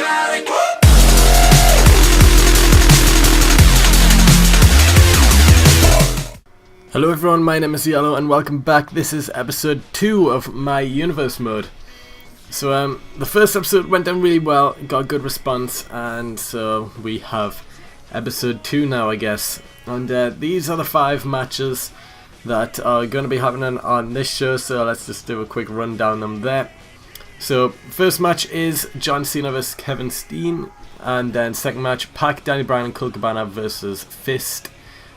patriotic. Hello everyone, my name is Yellow and welcome back. This is episode 2 of my universe mode. So the first episode went down really well, got a good response, and so we have episode 2 now, I guess. And these are the 5 matches that are going to be happening on this show, so let's just do a quick rundown of them there. So first match is John Cena vs Kevin Steen, and then second match, Pac, Danny Bryan and Colt Cabana versus Fist.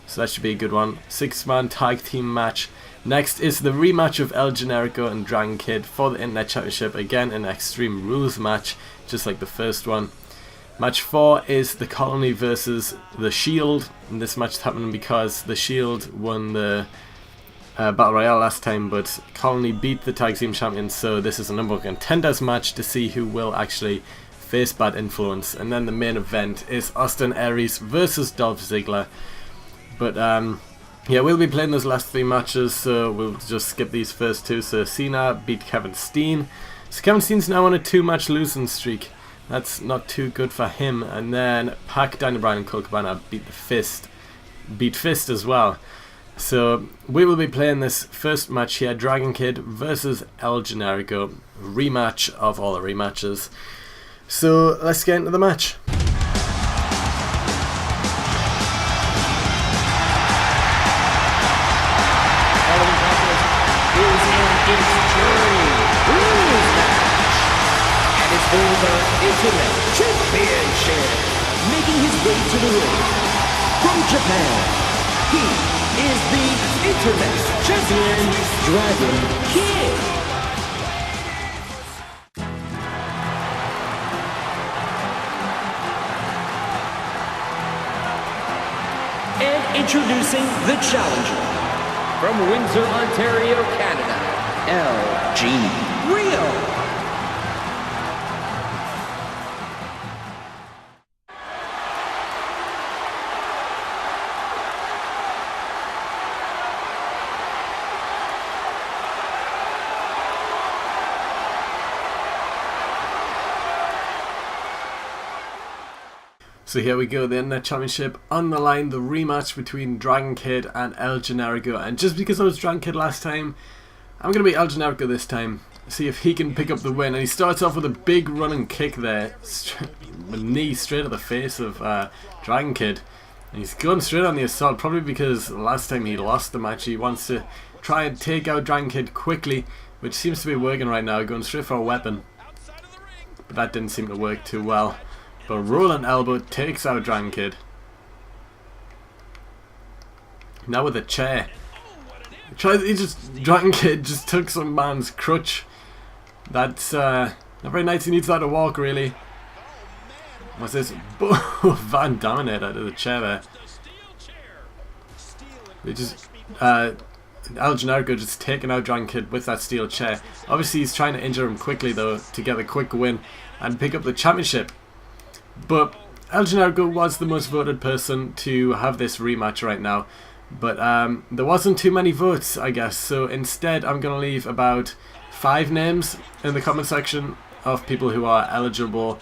So that should be a good one. 6-man tag team match. Next is the rematch of El Generico and Dragon Kid for the Internet Championship. Again, an Extreme Rules match, just like the first one. Match 4 is the Colony versus the Shield. And this match is happening because the Shield won the Battle Royale last time, but Colony beat the tag team champions. So this is a number one contenders match to see who will actually face Bad Influence. And then the main event is Austin Aries versus Dolph Ziggler. But yeah, we'll be playing those last 3 matches, so we'll just skip these first 2. So Cena beat Kevin Steen. So Kevin Steen's now on a 2-match losing streak. That's not too good for him. And then Pac, Danny Bryan and Colt Cabana beat Fist as well. So we will be playing this first match here, Dragon Kid versus El Generico. Rematch of all the rematches. So let's get into the match. Internet Championship, making his way to the ring from Japan. He is the Internet Champion, Dragon Kid. And introducing the challenger from Windsor, Ontario, Canada, LG Rio. So here we go, the Internet Championship on the line, the rematch between Dragon Kid and El Generico. And just because I was Dragon Kid last time, I'm going to be El Generico this time. See if he can pick up the win. And he starts off with a big running kick there. A knee straight to the face of Dragon Kid. And he's going straight on the assault, probably because last time he lost the match. He wants to try and take out Dragon Kid quickly, which seems to be working right now, going straight for a weapon. But that didn't seem to work too well. But rolling elbow takes out Dragon Kid. Now with a chair. Dragon Kid just took some man's crutch. That's not very nice. He needs that to walk, really. What's this? Van Dominator out of the chair there. They just El Generico just taking out Dragon Kid with that steel chair. Obviously he's trying to injure him quickly though to get a quick win and pick up the championship. But El Generico was the most voted person to have this rematch right now. But there wasn't too many votes, I guess. So instead, I'm going to leave about 5 names in the comment section of people who are eligible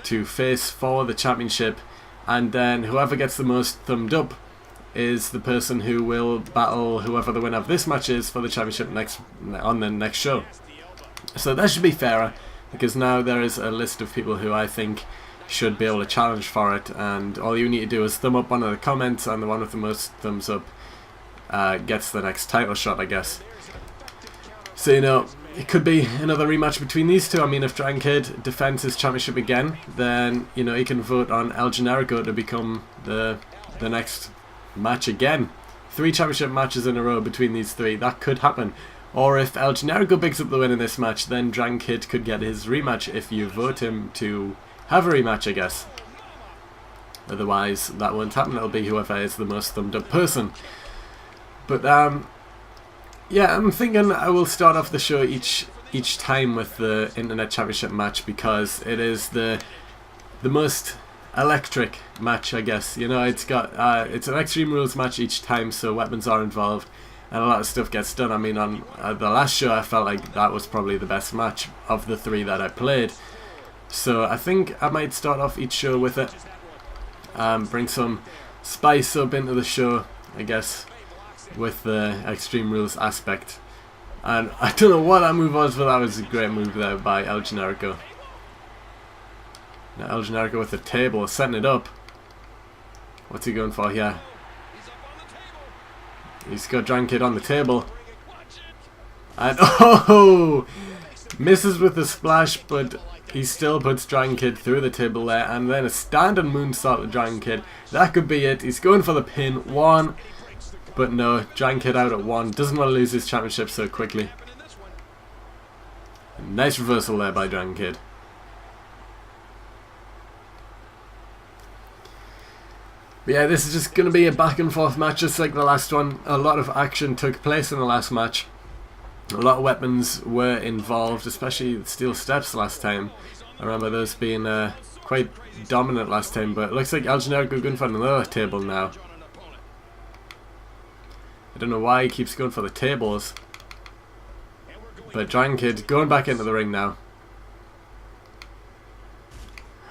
to face for the championship. And then whoever gets the most thumbed up is the person who will battle whoever the winner of this match is for the championship on the next show. So that should be fairer, because now there is a list of people who I think should be able to challenge for it, and all you need to do is thumb up one of the comments, and the one with the most thumbs up gets the next title shot, I guess. So, you know, it could be another rematch between these two. I mean, if Dragon Kid defends his championship again, then, you know, he can vote on El Generico to become the next match again. 3 championship matches in a row between these 3, that could happen. Or if El Generico picks up the win in this match, then Dragon Kid could get his rematch if you vote him to have a rematch, I guess. Otherwise, that won't happen. It'll be whoever is the most thumbed up person. But yeah, I'm thinking I will start off the show each time with the Internet Championship match, because it is the most electric match, I guess. You know, it's an Extreme Rules match each time, so weapons are involved and a lot of stuff gets done. I mean, on the last show I felt like that was probably the best match of the 3 that I played. So I think I might start off each show with it. Bring some spice up into the show, I guess, with the Extreme Rules aspect. And I don't know what that move was, but that was a great move there by El Generico. Now El Generico with the table, setting it up. What's he going for here? He's got Dragon Kid on the table. And oh! Misses with the splash, but he still puts Dragon Kid through the table there. And then a standing moonsault to Dragon Kid. That could be it. He's going for the pin. 1. But no, Dragon Kid out at 1. Doesn't want to lose his championship so quickly. A nice reversal there by Dragon Kid. But yeah, this is just going to be a back and forth match just like the last one. A lot of action took place in the last match. A lot of weapons were involved, especially the steel steps last time. I remember those being quite dominant last time, but it looks like El Generico going for another table now. I don't know why he keeps going for the tables. But Dragon Kid going back into the ring now.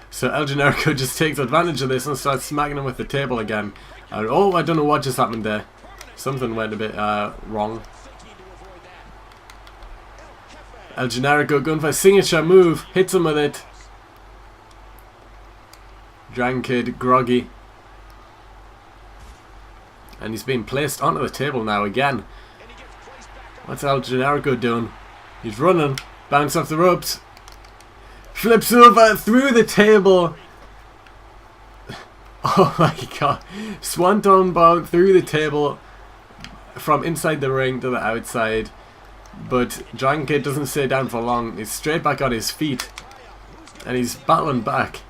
So El Generico just takes advantage of this and starts smacking him with the table again. And oh, I don't know what just happened there. Something went a bit wrong. El Generico going for a signature move. Hits him with it. Dragon Kid groggy. And he's being placed onto the table now again. What's El Generico doing? He's running. Bounce off the ropes. Flips over through the table. Oh my god. Swanton bomb through the table. From inside the ring to the outside. But Dragon Kid doesn't stay down for long. He's straight back on his feet. And he's battling back.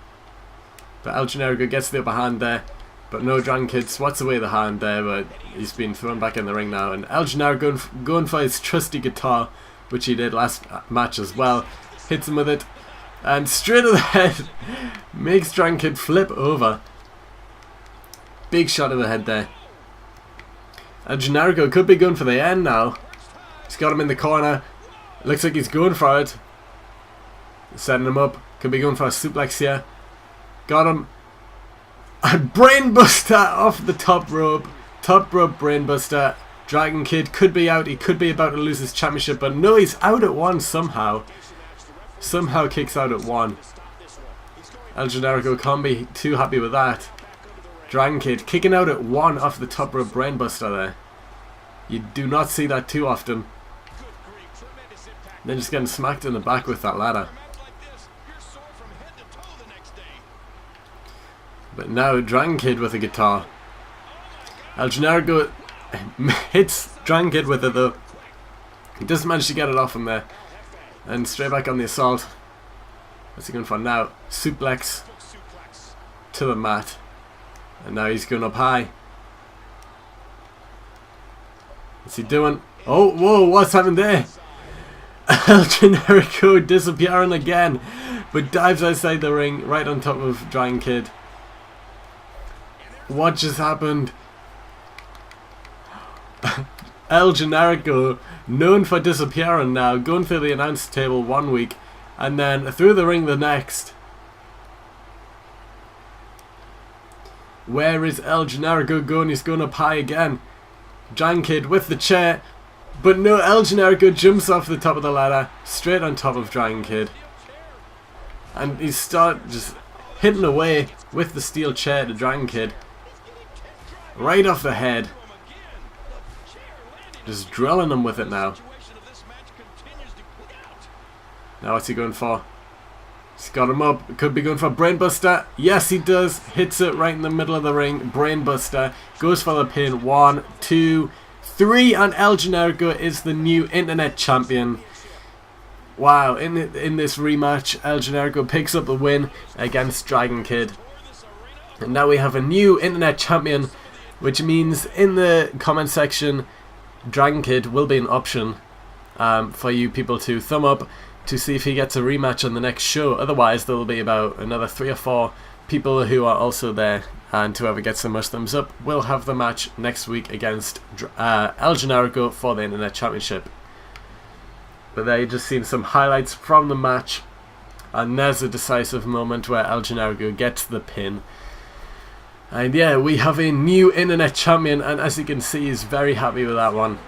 But El Generico gets the upper hand there. But no, Dragon Kid swats away the hand there, but he's been thrown back in the ring now. And El Generico going for his trusty guitar, which he did last match as well. Hits him with it. And straight to the head. Makes Dragon Kid flip over. Big shot to the head there. El Generico could be going for the end now. He's got him in the corner. Looks like he's going for it. Setting him up. Could be going for a suplex here. Got him. And brainbuster off the top rope. Top rope brainbuster. Dragon Kid could be out. He could be about to lose his championship. But no, he's out at 1 somehow. Somehow kicks out at 1. El Generico can't be too happy with that. Dragon Kid kicking out at 1 off the top rope brainbuster there. You do not see that too often. Then just getting smacked in the back with that ladder. But now Dragon Kid with a guitar. El Generico hits Dragon Kid with it though. He doesn't manage to get it off him there. And straight back on the assault. What's he going for now? Suplex to the mat. And now he's going up high. What's he doing? Oh, whoa, what's happened there? El Generico disappearing again. But dives outside the ring, right on top of Dragon Kid. What just happened? El Generico, known for disappearing now, going through the announce table 1 week, and then through the ring the next. Where is El Generico going? He's going up high again. Dragon Kid with the chair, but no, El Generico jumps off the top of the ladder, straight on top of Dragon Kid. And he starts just hitting away with the steel chair to Dragon Kid. Right off the head. Just drilling him with it now. Now what's he going for? He's got him up. Could be going for brainbuster. Yes, he does. Hits it right in the middle of the ring. Brainbuster. Goes for the pin. 1, 2, 3. And El Generico is the new internet champion. Wow. In this rematch, El Generico picks up the win against Dragon Kid. And now we have a new internet champion, which means in the comment section, Dragon Kid will be an option for you people to thumb up to see if he gets a rematch on the next show. Otherwise, there will be about another 3 or 4 people who are also there, and whoever gets the most thumbs up will have the match next week against El Generico for the Internet Championship. But there, you just seen some highlights from the match. And there's a decisive moment where El Generico gets the pin. And yeah, we have a new internet champion, and as you can see, he's very happy with that one.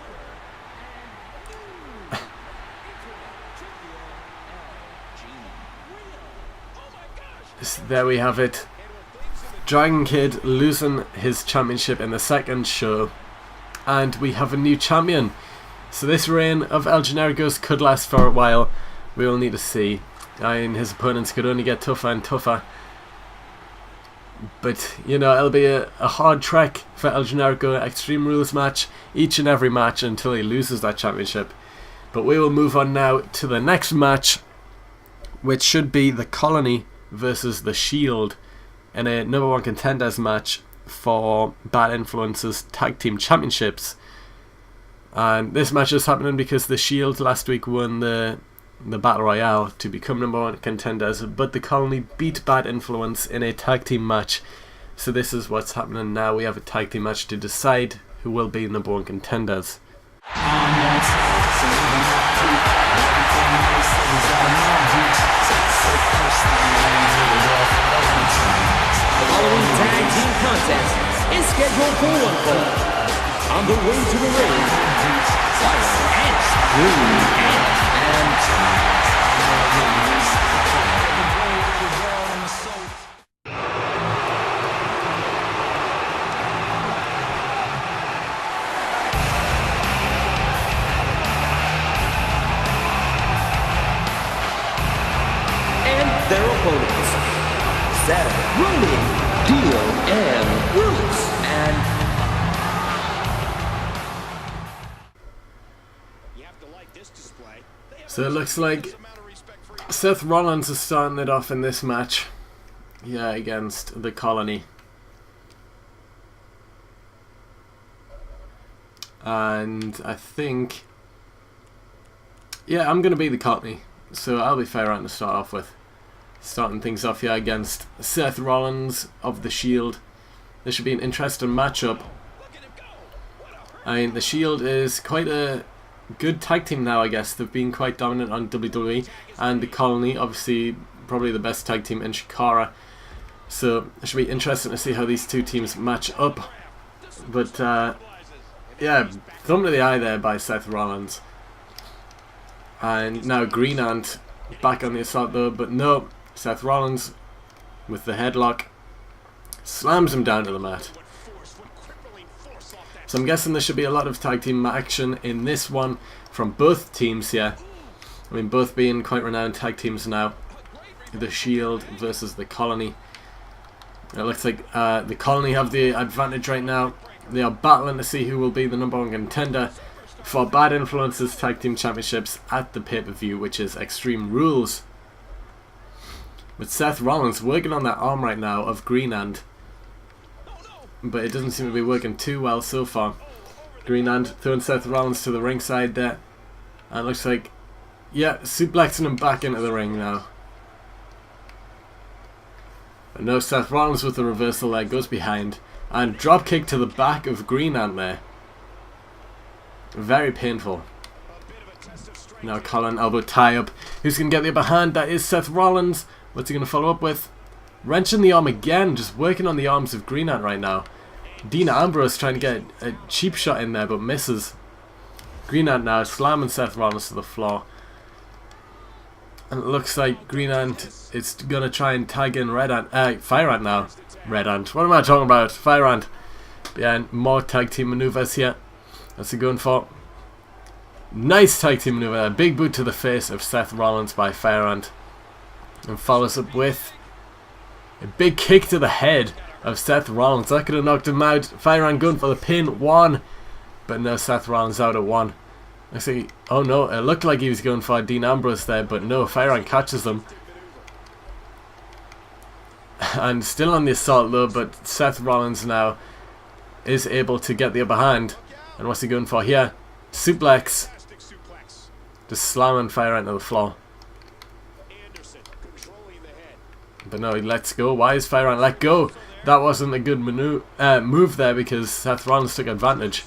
So there we have it. Dragon Kid losing his championship in the second show. And we have a new champion. So this reign of El Generico's could last for a while. We will need to see. And his opponents could only get tougher and tougher. But, you know, it'll be a hard trek for El Generico. Extreme Rules match each and every match until he loses that championship. But we will move on now to the next match, which should be the Colony versus the Shield in a #1 contenders match for Bad Influences Tag Team Championships. And this match is happening because the Shield last week won the Battle Royale to become #1 contenders, but the Colony beat Bad Influence in a tag team match. So this is what's happening now. We have a tag team match to decide who will be #1 contenders. The following tag team contest is scheduled for one fall. On the way to the ring, and their opponents, Seth, Roman, Dio, and Bruce, and So it looks like Seth Rollins is starting it off in this match. Yeah, against the Colony. And I think... yeah, I'm going to be the Colony. So I'll be Fire-Ant to start off with. Starting things off here against Seth Rollins of the Shield. This should be an interesting matchup. I mean, the Shield is quite a good tag team now, I guess. They've been quite dominant on WWE, and the Colony, obviously, probably the best tag team in Chikara. So it should be interesting to see how these two teams match up. But yeah, thumb to the eye there by Seth Rollins. And now Green Ant back on the assault though, but no, Seth Rollins with the headlock slams him down to the mat. So I'm guessing there should be a lot of tag team action in this one from both teams here. I mean, both being quite renowned tag teams now. The Shield versus the Colony. It looks like the Colony have the advantage right now. They are battling to see who will be the #1 contender for Bad Influences Tag Team Championships at the pay-per-view, which is Extreme Rules. With Seth Rollins working on that arm right now of Green Ant. But it doesn't seem to be working too well so far. Green Ant throwing Seth Rollins to the ringside there. And it looks like, yeah, suplexing him back into the ring now. But no, Seth Rollins with the reversal there, goes behind. And drop kick to the back of Green Ant there. Very painful. Now Colin elbow tie up. Who's going to get the upper hand? That is Seth Rollins. What's he going to follow up with? Wrenching the arm again, just working on the arms of Green Ant right now. Dean Ambrose trying to get a cheap shot in there, but misses. Green Ant now slamming Seth Rollins to the floor. And it looks like Green Ant is going to try and tag in Red Ant. Fire Ant now. Red Ant. What am I talking about? Fire Ant. Yeah, more tag team maneuvers here. What's he going for? Nice tag team maneuver there. Big boot to the face of Seth Rollins by Fire Ant. And follows up with a big kick to the head of Seth Rollins. That could have knocked him out. Fire Ant going for the pin. 1. But no, Seth Rollins out at 1. I see. Oh no, it looked like he was going for Dean Ambrose there, but no, Fire Ant catches him. And still on the assault though, but Seth Rollins now is able to get the upper hand. And what's he going for here? Suplex. Just slamming Fire Ant to the floor. But no, he lets go. Why is Fire Ant let go? That wasn't a good move there because Seth Rollins took advantage.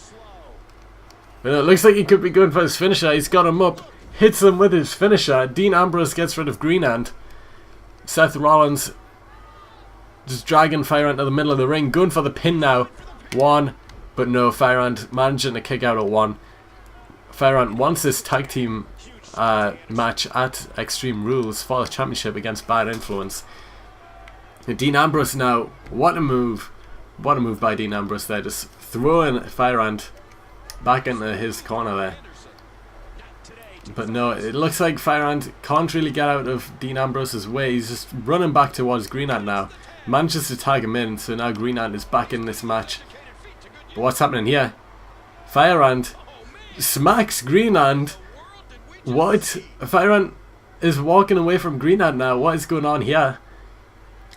But it looks like he could be going for his finisher. He's got him up. Hits him with his finisher. Dean Ambrose gets rid of Green Ant. Seth Rollins just dragging Firehand to the middle of the ring, going for the pin now. One, but no, Firehand managing to kick out at one. Firehand wants this tag team match at Extreme Rules for the championship against Bad Influence. And Dean Ambrose now, what a move. What a move by Dean Ambrose there, just throwing Firehand back into his corner there. But no, it looks like Firehand can't really get out of Dean Ambrose's way. He's just running back towards Greenhand now. Manages to tag him in, so now Greenhand is back in this match. But what's happening here? Firehand smacks Greenhand. What? Firehand is walking away from Greenhand now. What is going on here?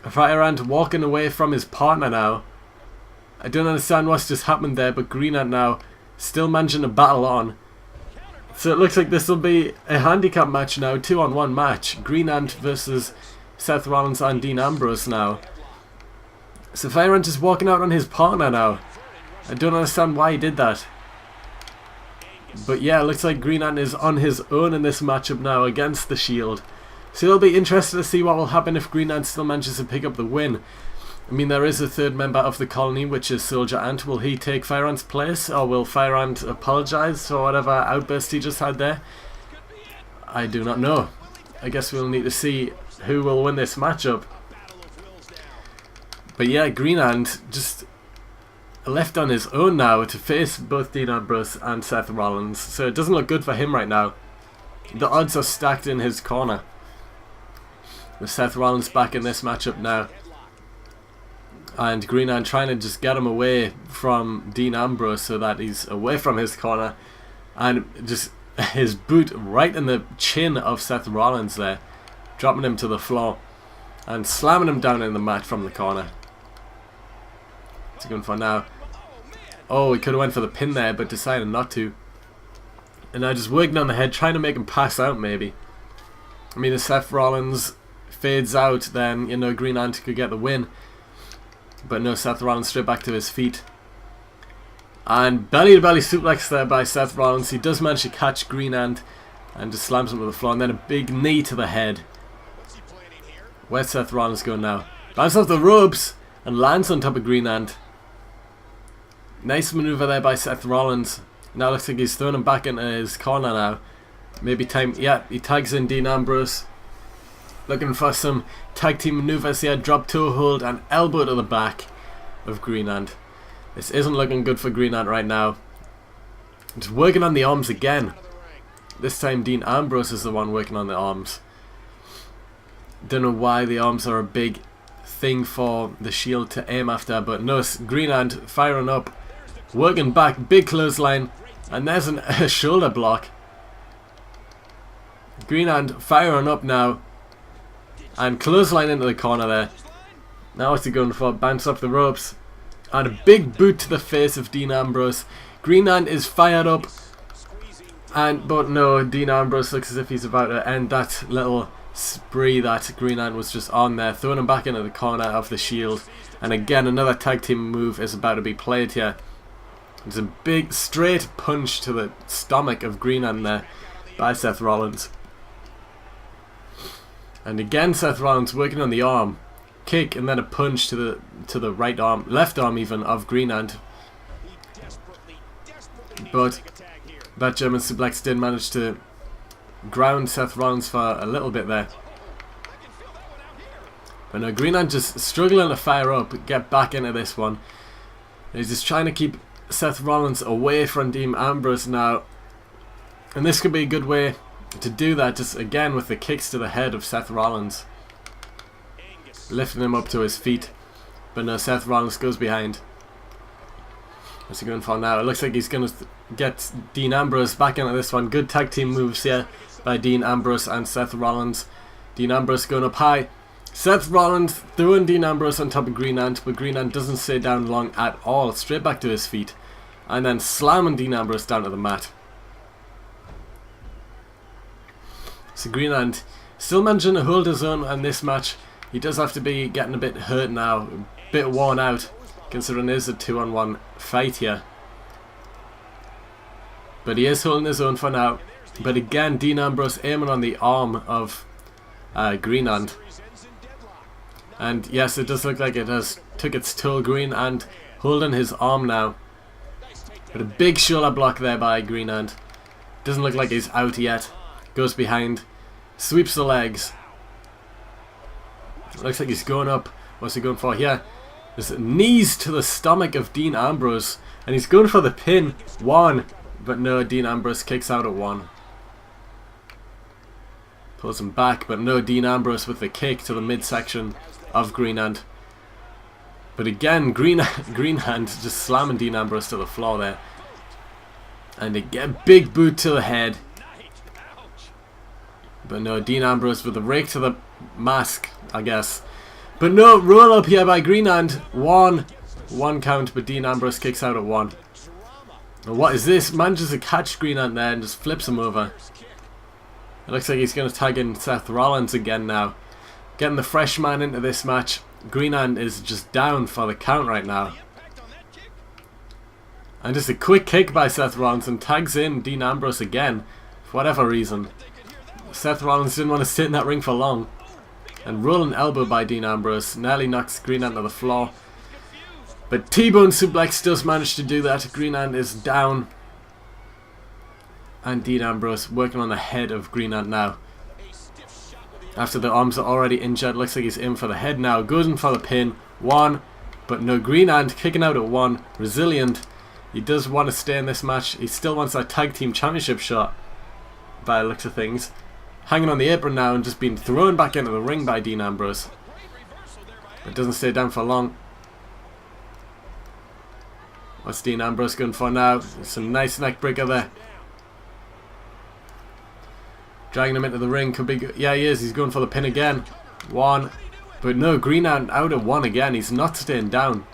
Firehand walking away from his partner now. I don't understand what's just happened there, but Greenhand now still managing to battle on. So it looks like this will be a handicap match now, 2-on-1 match. Greenhand versus Seth Rollins and Dean Ambrose now. So Firehand just walking out on his partner now. I don't understand why he did that. But yeah, it looks like Greenhand is on his own in this matchup now against the Shield. So it'll be interesting to see what will happen if Greenhand still manages to pick up the win. I mean, there is a third member of the colony, which is Soldier Ant. Will he take Firehand's place, or will Firehand apologise for whatever outburst he just had there? I do not know. I guess we'll need to see who will win this matchup. But yeah, Greenhand just left on his own now to face both Dean Ambrose and Seth Rollins. So it doesn't look good for him right now. The odds are stacked in his corner. With Seth Rollins back in this matchup now. And Greenhand trying to just get him away from Dean Ambrose so that he's away from his corner. And just his boot right in the chin of Seth Rollins there. Dropping him to the floor. And slamming him down in the mat from the corner. What's he going for now? Oh, he could have went for the pin there, but decided not to. And now just working on the head, trying to make him pass out maybe. I mean, if Seth Rollins fades out, then, you know, Greenhand could get the win. But no, Seth Rollins straight back to his feet. And belly-to-belly suplex there by Seth Rollins. He does manage to catch Greenhand and just slams him to the floor. And then a big knee to the head. Where's Seth Rollins going now? Bounces off the ropes and lands on top of Greenhand. Nice maneuver there by Seth Rollins. Now looks like he's throwing him back into his corner now. Maybe time... Yeah, he tags in Dean Ambrose. Looking for some tag team maneuvers here. Drop toe hold and elbow to the back of Greenhand. This isn't looking good for Greenhand right now. Just working on the arms again. This time Dean Ambrose is the one working on the arms. Don't know why the arms are a big thing for the Shield to aim after, but no, Greenhand firing up. Working back, big clothesline. And there's a shoulder block. Greenhand firing up now. And clothesline into the corner there. Now what's he going for? Bounce off the ropes. And a big boot to the face of Dean Ambrose. Greenhand is fired up. But no, Dean Ambrose looks as if he's about to end that little spree that Greenhand was just on there. Throwing him back into the corner of the Shield. And again, another tag team move is about to be played here. There's a big straight punch to the stomach of Greenhand there by Seth Rollins. And again Seth Rollins working on the arm. Kick and then a punch to the right arm, left arm even, of Greenhand. But that German suplex did manage to ground Seth Rollins for a little bit there. But no, Greenhand just struggling to fire up, get back into this one. He's just trying to keep Seth Rollins away from Dean Ambrose now. And this could be a good way to do that, just again with the kicks to the head of Seth Rollins. Lifting him up to his feet. But no, Seth Rollins goes behind. What's he going for now? It looks like he's going to get Dean Ambrose back into this one. Good tag team moves here by Dean Ambrose and Seth Rollins. Dean Ambrose going up high. Seth Rollins throwing Dean Ambrose on top of Greenhand, but Greenhand doesn't stay down long at all. Straight back to his feet. And then slamming Dean Ambrose down to the mat. So Greenhand still managing to hold his own in this match. He does have to be getting a bit hurt now, a bit worn out, considering it is a 2-on-1 fight here. But he is holding his own for now. But again, Dean Ambrose aiming on the arm of Greenhand. And yes, it does look like it has took its toll. Green and holding his arm now. But a big shoulder block there by Greenhand. Doesn't look like he's out yet. Goes behind. Sweeps the legs. Looks like he's going up. What's he going for here? There's knees to the stomach of Dean Ambrose. And he's going for the pin. 1. But no, Dean Ambrose kicks out at 1. Pulls him back. But no, Dean Ambrose with the kick to the midsection of Greenhand. But again, Greenhand just slamming Dean Ambrose to the floor there. And again, big boot to the head. But no, Dean Ambrose with a rake to the mask, I guess. But no, roll up here by Greenhand. 1 count, but Dean Ambrose kicks out at 1. And what is this? Manages to catch Greenhand there and just flips him over. It looks like he's going to tag in Seth Rollins again now. Getting the fresh man into this match. Greenhand is just down for the count right now. And just a quick kick by Seth Rollins and tags in Dean Ambrose again. For whatever reason. Seth Rollins didn't want to sit in that ring for long. And rolling elbow by Dean Ambrose. Nearly knocks Greenhand to the floor. But T-bone suplex does manage to do that. Greenhand is down. And Dean Ambrose working on the head of Greenhand now. After the arms are already injured, looks like he's in for the head now. Goes in for the pin. 1. But no, Greenhand kicking out at 1. Resilient. He does want to stay in this match. He still wants that tag team championship shot. By the looks of things. Hanging on the apron now and just being thrown back into the ring by Dean Ambrose. But doesn't stay down for long. What's Dean Ambrose going for now? Some nice neck breaker there. Dragging him into the ring. Could be good. Yeah, he is. He's going for the pin again. 1. But no, Greenhand out at 1 again. He's not staying down.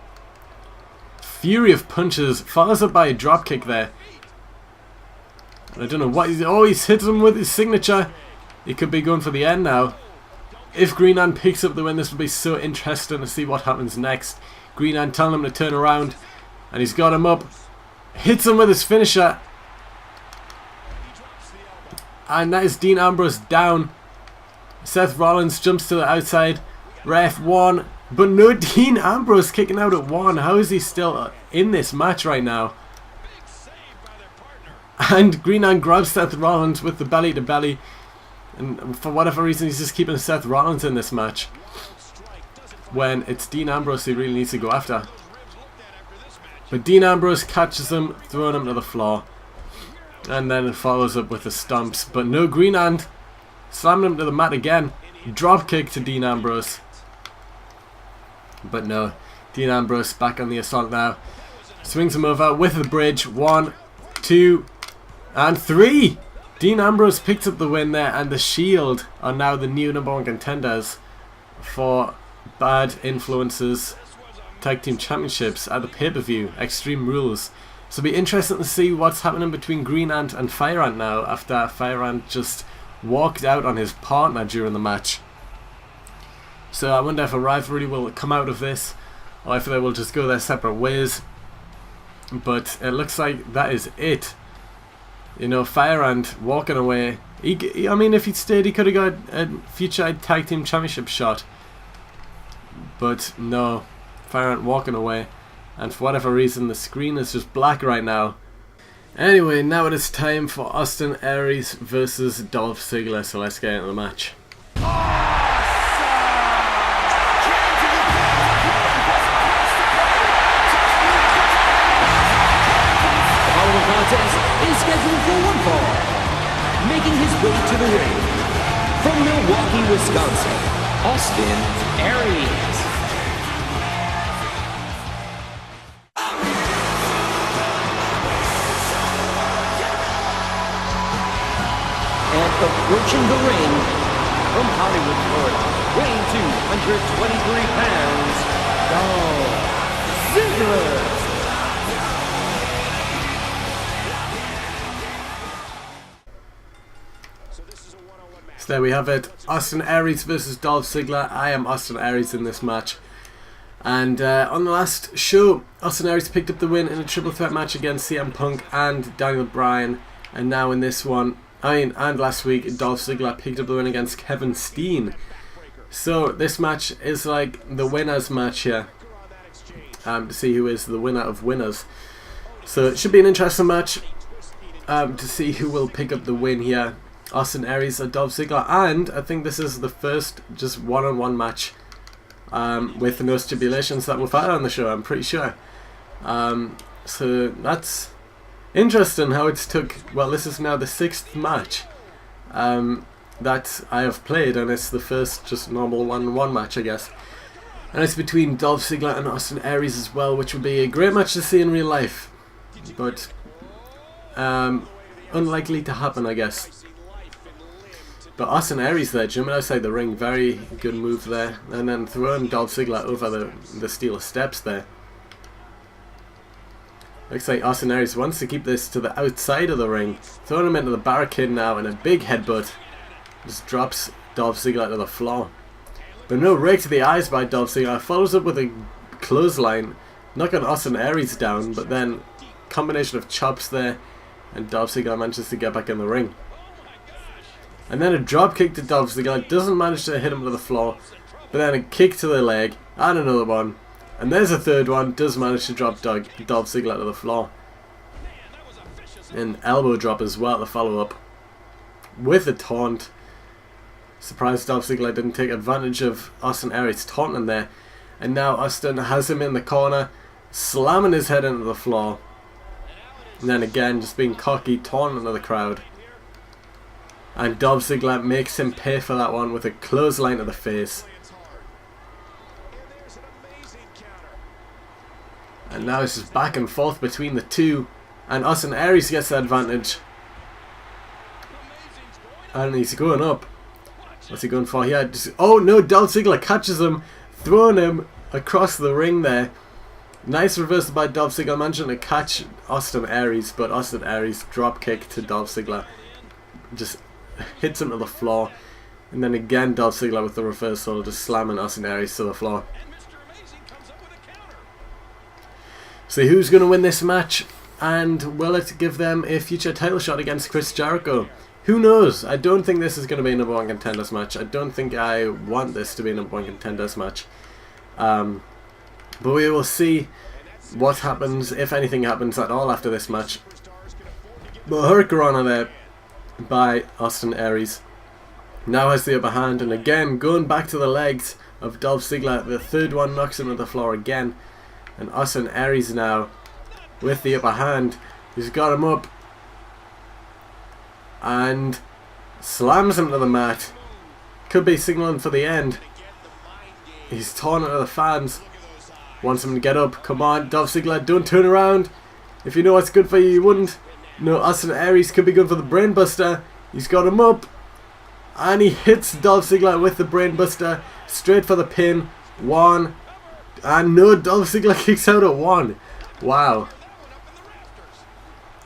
Fury of punches. Follows up by a drop kick there. I don't know what he's... Oh, he's hit him with his signature. He could be going for the end now. If Greenhand picks up the win, this will be so interesting to see what happens next. Greenhand telling him to turn around. And he's got him up. Hits him with his finisher. And that is Dean Ambrose down. Seth Rollins jumps to the outside. Ref 1. But no, Dean Ambrose kicking out at 1. How is he still in this match right now? And Greenhand grabs Seth Rollins with the belly to belly. And for whatever reason, he's just keeping Seth Rollins in this match. When it's Dean Ambrose he really needs to go after. But Dean Ambrose catches him, throwing him to the floor. And then it follows up with the stomps. But no, Greenhand slamming him to the mat again. Drop kick to Dean Ambrose. But no, Dean Ambrose back on the assault now. Swings him over with the bridge. 1, 2, and 3. Dean Ambrose picks up the win there, and the Shield are now the new #1 contenders for Bad Influences Tag Team Championships at the pay-per-view, Extreme Rules. So it'll be interesting to see what's happening between Greenhand and Fireant now, after Fireant just walked out on his partner during the match. So I wonder if a rivalry will come out of this, or if they will just go their separate ways. But it looks like that is it. You know, Fireant walking away. I mean, if he'd stayed, he could have got a future Tag Team Championship shot. But no, Fireant walking away. And for whatever reason, the screen is just black right now. Anyway, now it is time for Austin Aries versus Dolph Ziggler. So let's get into the match. Contest is scheduled for one fall. Making his way to the ring from Milwaukee, Wisconsin, Austin Aries. And approaching the ring from Hollywood, Florida, weighing 223 pounds, Dolph Ziggler. So there we have it, Austin Aries versus Dolph Ziggler. I am Austin Aries in this match. And on the last show, Austin Aries picked up the win in a triple threat match against CM Punk and Daniel Bryan. And now in this one, and last week, Dolph Ziggler picked up the win against Kevin Steen. So this match is like the winners match here, to see who is the winner of winners. So it should be an interesting match, to see who will pick up the win here, Austin Aries or Dolph Ziggler. And I think this is the first just one-on-one match with no stipulations that we've had on the show, I'm pretty sure. So that's interesting how it's took, well, this is now the 6th match that I have played, and it's the first just normal one-on-one match, I guess. And it's between Dolph Ziggler and Austin Aries as well, which would be a great match to see in real life, but unlikely to happen, I guess. But Austin Aries there, jumping outside the ring, very good move there, and then throwing Dolph Ziggler over the steel steps there. Looks like Austin Aries wants to keep this to the outside of the ring, throwing him into the barricade now, and a big headbutt just drops Dolph Ziggler to the floor. But no, rake to the eyes by Dolph Ziggler, follows up with a clothesline, knocking Austin Aries down, but then combination of chops there, and Dolph Ziggler manages to get back in the ring. And then a drop kick to Dolph Ziggler, doesn't manage to hit him to the floor, but then a kick to the leg, and another one, and there's a third one, does manage to drop Dolph Ziggler to the floor. An elbow drop as well to follow up with a taunt. Surprised Dolph Ziggler didn't take advantage of Austin Aries taunting there. And now Austin has him in the corner, slamming his head into the floor. And then again, just being cocky, taunting to the crowd. And Dolph Ziggler makes him pay for that one with a clothesline to the face. And now it's just back and forth between the two. And Austin Aries gets the advantage. And he's going up. What's he going for here? Oh no, Dolph Ziggler catches him, throwing him across the ring there. Nice reversal by Dolph Ziggler, managing to catch Austin Aries, but Austin Aries drop kick to Dolph Ziggler. Just hits him to the floor. And then again Dolph Ziggler with the reversal, just slamming Austin Aries to the floor. So who's going to win this match? And will it give them a future title shot against Chris Jericho? Who knows? I don't think this is going to be a number one contenders match. I don't think I want this to be a number one contenders match. But we will see what happens, if anything happens at all after this match. But Hurricanrana there by Austin Aries now has the upper hand, and again going back to the legs of Dolph Ziggler. The third one knocks him to the floor again, and Austin Aries now with the upper hand. He's got him up and slams him to the mat. Could be signaling for the end. He's taunting to the fans. Wants him to get up. Come on, Dolph Ziggler, don't turn around. If you know what's good for you, you wouldn't. No, Austin Aries could be good for the brainbuster. He's got him up. And he hits Dolph Ziggler with the brainbuster. Straight for the pin. 1. And no, Dolph Ziggler kicks out at 1. Wow.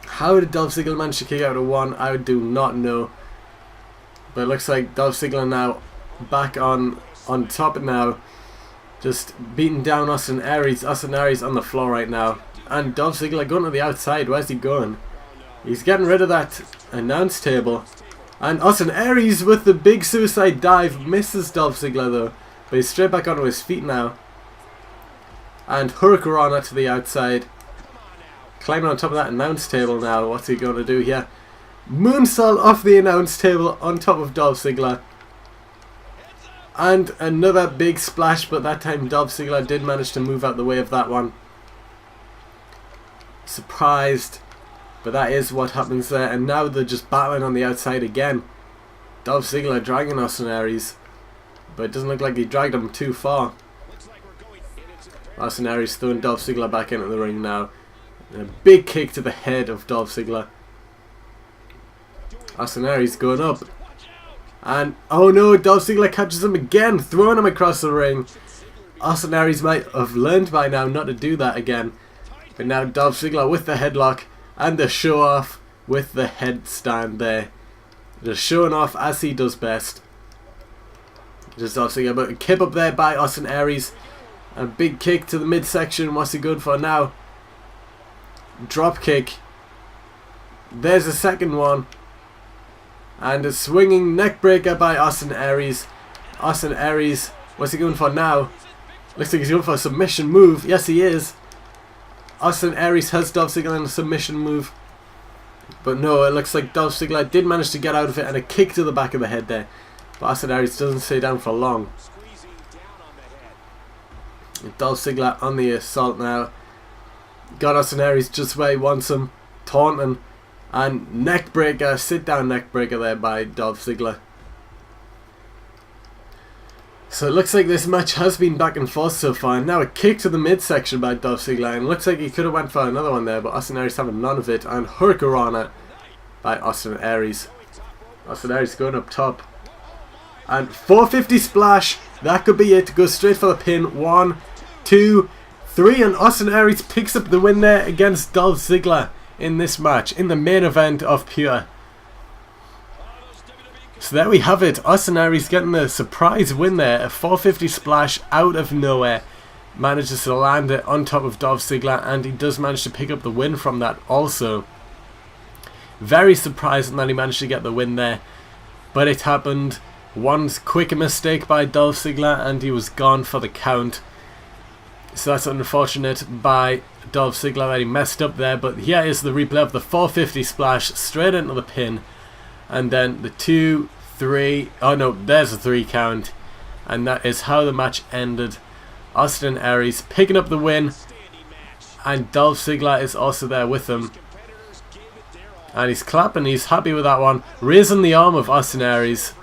How did Dolph Ziggler manage to kick out at 1? I do not know. But it looks like Dolph Ziggler now back on top now. Just beating down Austin Aries. Austin Aries on the floor right now. And Dolph Ziggler going to the outside. Where's he going? He's getting rid of that announce table. And Austin Aries with the big suicide dive. Misses Dolph Ziggler though. But he's straight back onto his feet now. And Hurricanrana to the outside. Climbing on top of that announce table now. What's he going to do here? Moonsault off the announce table on top of Dolph Ziggler. And another big splash, but that time Dolph Ziggler did manage to move out the way of that one. Surprised. But that is what happens there. And now they're just battling on the outside again. Dolph Ziggler dragging Austin Aries. But it doesn't look like he dragged him too far. Austin Aries throwing Dolph Ziggler back into the ring now. And a big kick to the head of Dolph Ziggler. Austin Aries going up. And oh no, Dolph Ziggler catches him again, throwing him across the ring. Austin Aries might have learned by now not to do that again. But now Dolph Ziggler with the headlock and the show off with the headstand there. Just showing off as he does best. Just Dolph Ziggler, but a kip up there by Austin Aries. A big kick to the midsection. What's he good for now? Drop kick. There's a second one. And a swinging neck breaker by Austin Aries. Austin Aries, what's he going for now? Looks like he's going for a submission move. Yes, he is. Austin Aries has Dolph Ziggler in a submission move. But no, it looks like Dolph Ziggler did manage to get out of it, and a kick to the back of the head there. But Austin Aries doesn't stay down for long. Dolph Ziggler on the assault now. Got Austin Aries just where he wants him. Taunting. And neckbreaker, sit down neckbreaker there by Dolph Ziggler. So it looks like this match has been back and forth so far. Now a kick to the midsection by Dolph Ziggler. And it looks like he could have went for another one there, but Austin Aries having none of it. And Hurricanrana by Austin Aries. Austin Aries going up top. And 450 splash. That could be it. Goes straight for the pin. 1, 2, 3. And Austin Aries picks up the win there against Dolph Ziggler in this match. In the main event of Pure. So there we have it. Austin Aries getting the surprise win there. A 450 splash out of nowhere. Manages to land it on top of Dolph Ziggler. And he does manage to pick up the win from that also. Very surprising that he managed to get the win there. But it happened. One quick mistake by Dolph Ziggler and he was gone for the count. So that's unfortunate by Dolph Ziggler that he messed up there. But here is the replay of the 450 splash straight into the pin. And then the 2, 3. Oh no, there's a 3 count. And that is how the match ended. Austin Aries picking up the win. And Dolph Ziggler is also there with him. And he's clapping, he's happy with that one. Raising the arm of Austin Aries.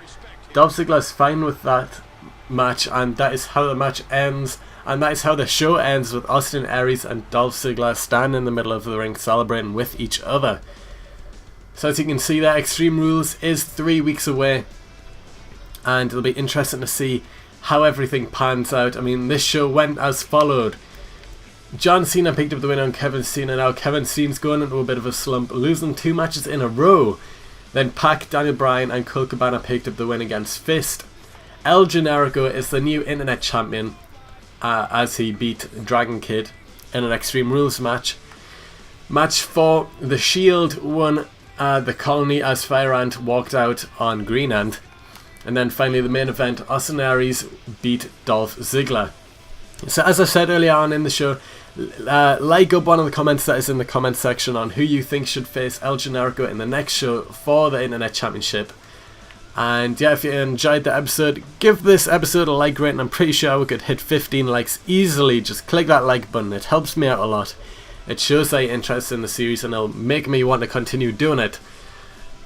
Dolph Ziggler's fine with that match, and that is how the match ends, and that is how the show ends, with Austin Aries and Dolph Ziggler standing in the middle of the ring celebrating with each other. So as you can see there, Extreme Rules is 3 weeks away, and it'll be interesting to see how everything pans out. I mean, this show went as followed. John Cena picked up the win on Kevin Steen. Now Kevin Steen's going into a bit of a slump, losing 2 matches in a row. Then Pac, Daniel Bryan and Colt Cabana picked up the win against Fist. El Generico is the new internet champion as he beat Dragon Kid in an Extreme Rules match. Match 4, The Shield won the Colony as Fire Ant walked out on Green Ant. And then finally the main event, Austin Aries beat Dolph Ziggler. So as I said earlier on in the show, like up one of the comments that is in the comment section on who you think should face El Generico in the next show for the Internet Championship. And yeah, if you enjoyed the episode, give this episode a like rating. I'm pretty sure we could hit 15 likes easily. Just click that like button, it helps me out a lot. It shows that you're interested in the series and it'll make me want to continue doing it.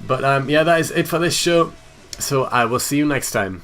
But yeah, that is it for this show. So I will see you next time.